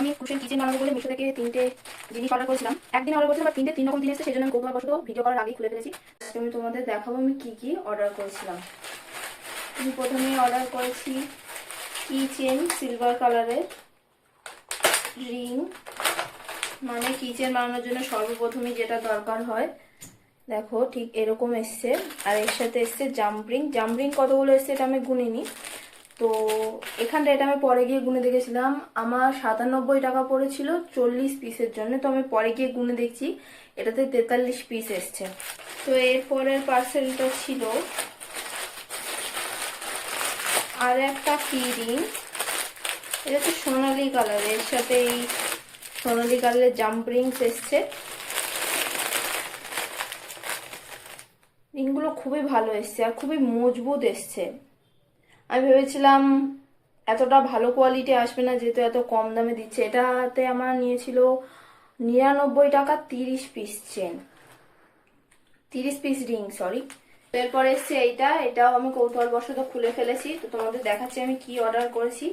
আমি কুশের কিচেন বানাবো বলে মিশো থেকে 3টে জিনিস অর্ডার করেছিলাম। একদিন অর্ডার করেছিলাম, 3 রকম জিনিস এসেছে, সেই জন্য আমি কৌতূহলবশত ভিডিও করার আগেই খুলে ফেলেছি। আমি তোমাদের দেখাবো আমি কি কি অর্ডার করেছিলাম। আমি প্রথমে অর্ডার করেছি কিচেন সিলভার কালারের রিং, মানে কিচেন বানানোর জন্য সর্বপ্রথমে যেটা দরকার হয় দেখো ঠিক এরকম এসছে। আর এর সাথে এসছে জাম্পরিং। জাম্পরিং কতগুলো এসছে এটা আমি গুনিনি, তো এখানটা এটা আমি পরে গিয়ে গুনে দেখেছিলাম। আমার 97 টাকা পড়েছিল 40 পিসের জন্য, তো আমি পরে গিয়ে গুনে দেখছি এটাতে 43 পিস এসছে। তো এরপরের পার্সেলটা ছিল আর একটা কি রিং, এটা তো সোনালি কালার, এর সাথে এই সোনালি কালারের জাম্প রিংস এসছে। রিংগুলো খুবই ভালো এসছে আর খুবই মজবুত এসছে। আমি ভেবেছিলাম এতটা ভালো কোয়ালিটি আসবে না, যেহেতু এত কম দামে দিচ্ছে। এটাতে আমার নিয়েছিল 99 টাকা 30 piece chain, 30 piece ring, sorry. এরপর এসছে এইটা, এটাও আমি কৌতূহলবশত খুলে ফেলেছি, তো তোমাদের দেখাচ্ছি আমি কি অর্ডার করেছি।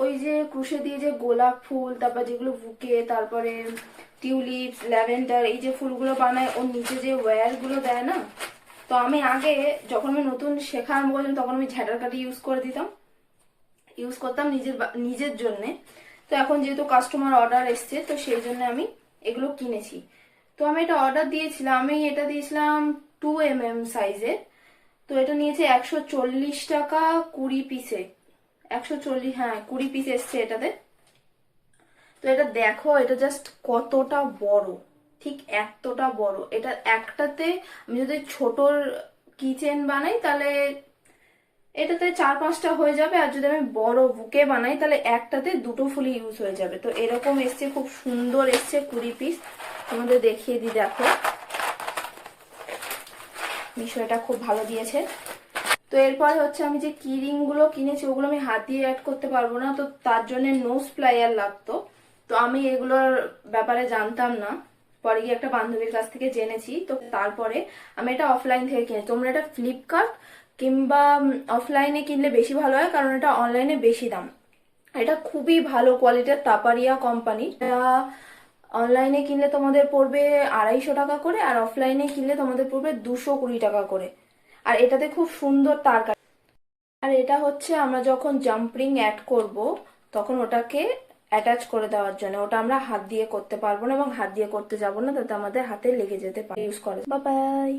ওই যে ক্রুশে দিয়ে যে গোলাপ ফুল, তারপর যেগুলো বুকে, তারপরে টিউলিপস, ল্যাভেন্ডার, এই যে ফুলগুলো বানায় ওর নিচে যে ওয়্যার গুলো দেয় না, তো আমি আগে যখন আমি নতুন শেখা আরম্ভ করলাম তখন আমি ঝাঁটার কাঠি ইউজ করতাম নিজের নিজের জন্যে। তো এখন যেহেতু কাস্টমার অর্ডার এসছে, তো সেই জন্য আমি এগুলো কিনেছি। তো আমি এটা অর্ডার দিয়েছিলাম, আমি এটা দিয়েছিলাম 2 mm সাইজের। তো এটা নিয়েছে 140 টাকা 20 পিসে, 140, হ্যাঁ 20 পিস এসছে এটাতে। তো এটা দেখো, এটা জাস্ট কতটা বড়, ঠিক এতটা বড়। এটা একটাতে আমি যদি ছোটর কিচেন বানাই তাহলে এটাতে 4-5টা হয়ে যাবে, আর যদি আমি বড় বুকে বানাই তাহলে একটাতে দুটো ফুলি ইউজ হয়ে যাবে। তো এরকম এসছে, খুব সুন্দর এসছে 20 পিস। তোমাদের দেখিয়ে দিই, দেখো বিষয়টা খুব ভালো দিয়েছে। তো এরপরে হচ্ছে আমি যে কি রিং গুলো কিনেছি ওগুলো আমি হাত দিয়ে অ্যাড করতে পারবো না, তো তার জন্য নোজ প্লায়ার লাগতো। তো আমি এগুলোর ব্যাপারে জানতাম না, পরে গিয়ে একটা বান্ধবীর কাছ থেকে জেনেছি। তো তারপরে আমি এটা অফলাইন থেকে কিনেছি। তোমরা এটা ফ্লিপকার্ট কিংবা অফলাইনে কিনলে বেশি ভালো হয়, কারণ এটা অনলাইনে বেশি দাম। এটা খুবই ভালো কোয়ালিটির, তাপারিয়া কোম্পানি। অনলাইনে কিনলে তোমাদের পড়বে 250 টাকা করে, আর অফলাইনে কিনলে তোমাদের পড়বে 220 টাকা করে। আর এটাতে খুব সুন্দর তার কাটা। আর এটা হচ্ছে আমরা যখন জাম্পরিং অ্যাড করব তখন ওটাকে অ্যাটাচ করে দেওয়ার জন্য। ওটা আমরা হাত দিয়ে করতে পারবো না, এবং হাত দিয়ে করতে যাবো না, তাতে আমাদের হাতে লেগে যেতে পারে। ইউজ করে, বাই বাই।